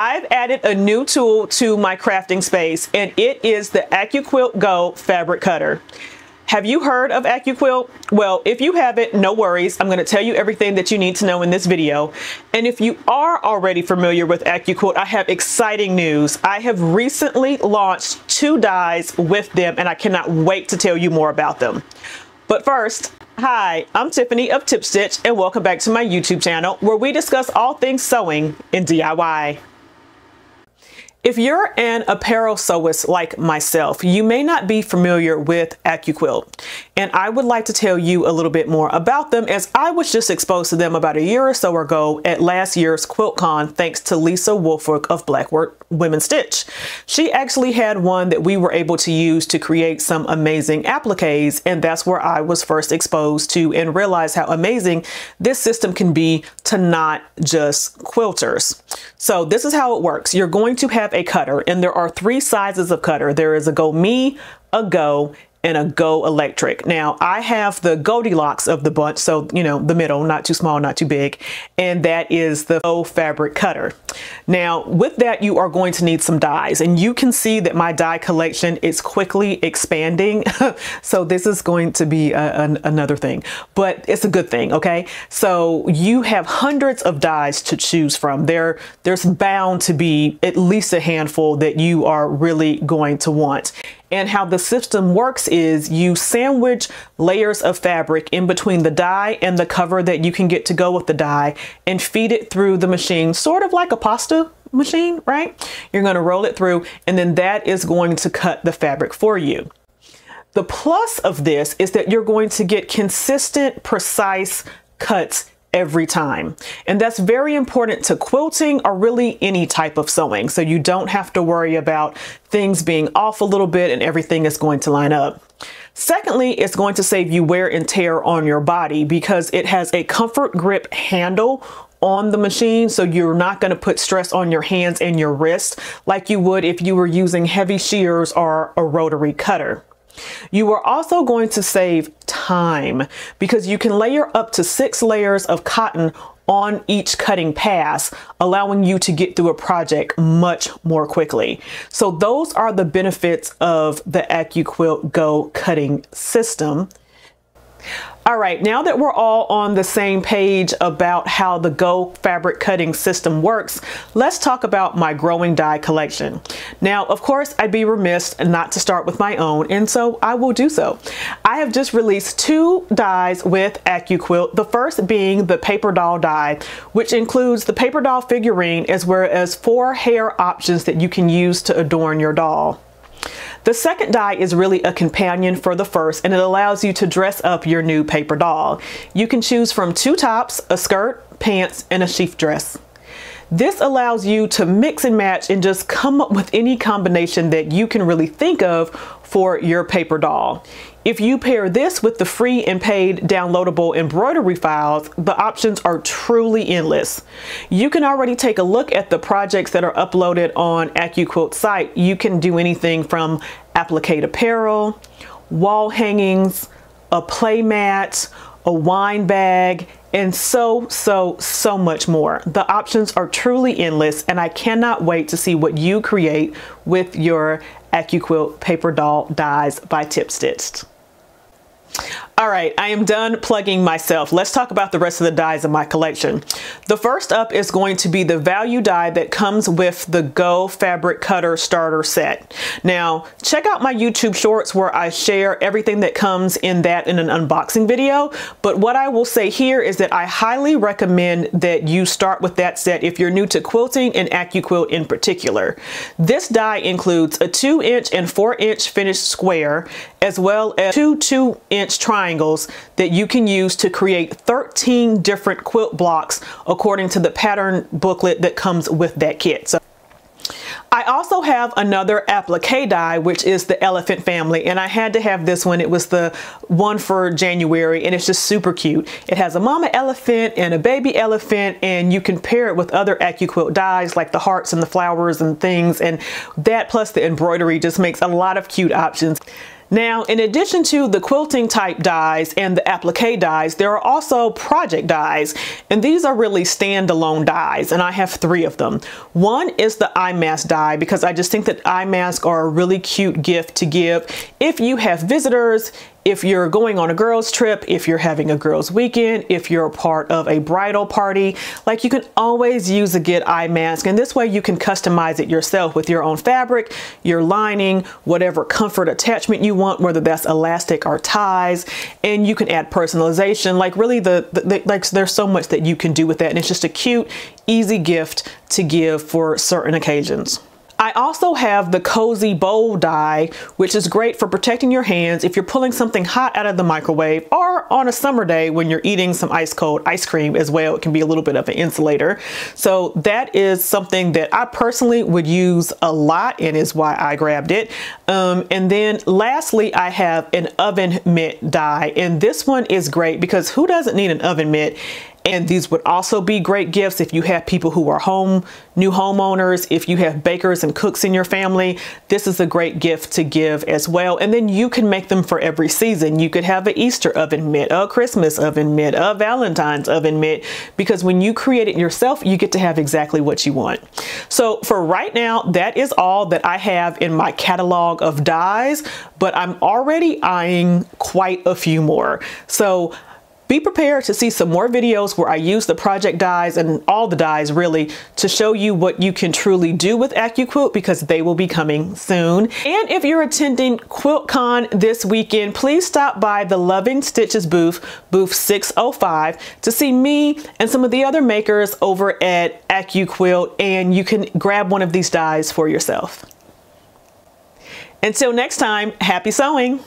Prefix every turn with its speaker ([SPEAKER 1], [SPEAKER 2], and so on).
[SPEAKER 1] I've added a new tool to my crafting space, and it is the AccuQuilt Go fabric cutter. Have you heard of AccuQuilt? Well, if you haven't, no worries. I'm going to tell you everything that you need to know in this video. And if you are already familiar with AccuQuilt, I have exciting news. I have recently launched 2 dyes with them, and I cannot wait to tell you more about them. But first, hi, I'm Tiffany of Tip Stitch, and welcome back to my YouTube channel where we discuss all things sewing in DIY. If you're an apparel sewist like myself, you may not be familiar with AccuQuilt, and I would like to tell you a little bit more about them, as I was just exposed to them about a year or so ago at last year's QuiltCon thanks to Lisa Wolfwick of Blackwork Women's Stitch. She actually had one that we were able to use to create some amazing appliques, and that's where I was first exposed to and realized how amazing this system can be to not just quilters. So this is how it works. You're going to have a cutter, and there are 3 sizes of cutter. There is a Go Me, a Go, and a Go Electric. Now I have the Goldilocks of the bunch, so you know, the middle, not too small, not too big, and that is the Go fabric cutter. Now with that, you are going to need some dyes, and you can see that my dye collection is quickly expanding. So this is going to be another thing, but it's a good thing. Okay, so you have hundreds of dyes to choose from. There's bound to be at least a handful that you are really going to want. And how the system works is you sandwich layers of fabric in between the dye and the cover that you can get to go with the dye, and feed it through the machine, sort of like a pasta machine, right? You're going to roll it through, and then that is going to cut the fabric for you. The plus of this is that you're going to get consistent, precise cuts every time. And that's very important to quilting or really any type of sewing. So you don't have to worry about things being off a little bit and everything is going to line up. Secondly, it's going to save you wear and tear on your body because it has a comfort grip handle on the machine, so you're not going to put stress on your hands and your wrist like you would if you were using heavy shears or a rotary cutter. You are also going to save time because you can layer up to 6 layers of cotton on each cutting pass, allowing you to get through a project much more quickly. So those are the benefits of the AccuQuilt Go cutting system. All right, now that we're all on the same page about how the Go fabric cutting system works, let's talk about my growing dye collection. Now, of course, I'd be remiss not to start with my own, and so I will do so. I have just released 2 dyes with AccuQuilt, the first being the paper doll dye, which includes the paper doll figurine as well as 4 hair options that you can use to adorn your doll. The second dye is really a companion for the first, and it allows you to dress up your new paper doll. You can choose from 2 tops, a skirt, pants, and a sheath dress. This allows you to mix and match and just come up with any combination that you can really think of for your paper doll. If you pair this with the free and paid downloadable embroidery files, the options are truly endless. You can already take a look at the projects that are uploaded on AccuQuilt's site. You can do anything from applique apparel, wall hangings, a play mat, a wine bag, and so much more. The options are truly endless, and I cannot wait to see what you create with your AccuQuilt Paper Doll Dyes by Tip Stitched. All right, I am done plugging myself. Let's talk about the rest of the dyes in my collection. The first up is going to be the value dye that comes with the Go fabric cutter starter set. Now, check out my YouTube shorts where I share everything that comes in that in an unboxing video. But what I will say here is that I highly recommend that you start with that set if you're new to quilting and AccuQuilt in particular. This dye includes a 2-inch and 4-inch finished square, as well as 2 2-inch triangles that you can use to create 13 different quilt blocks according to the pattern booklet that comes with that kit. So I also have another applique dye, which is the elephant family, and I had to have this one. It was the one for January, and it's just super cute. It has a mama elephant and a baby elephant, and you can pair it with other AccuQuilt dyes like the hearts and the flowers and things, and that plus the embroidery just makes a lot of cute options. Now, in addition to the quilting type dies and the applique dies, there are also project dies, and these are really standalone dies, and I have 3 of them. One is the eye mask die, because I just think that eye masks are a really cute gift to give if you have visitors, if you're going on a girls trip, if you're having a girls weekend, if you're a part of a bridal party. Like, you can always use a good eye mask, and this way you can customize it yourself with your own fabric, your lining, whatever comfort attachment you want, whether that's elastic or ties, and you can add personalization. Like, really like, there's so much that you can do with that, and it's just a cute, easy gift to give for certain occasions. I also have the cozy bowl die, which is great for protecting your hands if you're pulling something hot out of the microwave, or on a summer day when you're eating some ice cold ice cream as well. It can be a little bit of an insulator. So that is something that I personally would use a lot, and is why I grabbed it. And then lastly, I have an oven mitt die, and this one is great because who doesn't need an oven mitt? And these would also be great gifts if you have people who are new homeowners, if you have bakers and cooks in your family. This is a great gift to give as well. And then you can make them for every season. You could have an Easter oven mitt, a Christmas oven mitt, a Valentine's oven mitt, because when you create it yourself, you get to have exactly what you want. So for right now, that is all that I have in my catalog of dies, but I'm already eyeing quite a few more. So be prepared to see some more videos where I use the project dies and all the dies really to show you what you can truly do with AccuQuilt, because they will be coming soon. And if you're attending QuiltCon this weekend, please stop by the Loving Stitches booth 605, to see me and some of the other makers over at AccuQuilt, and you can grab one of these dies for yourself. Until next time, happy sewing!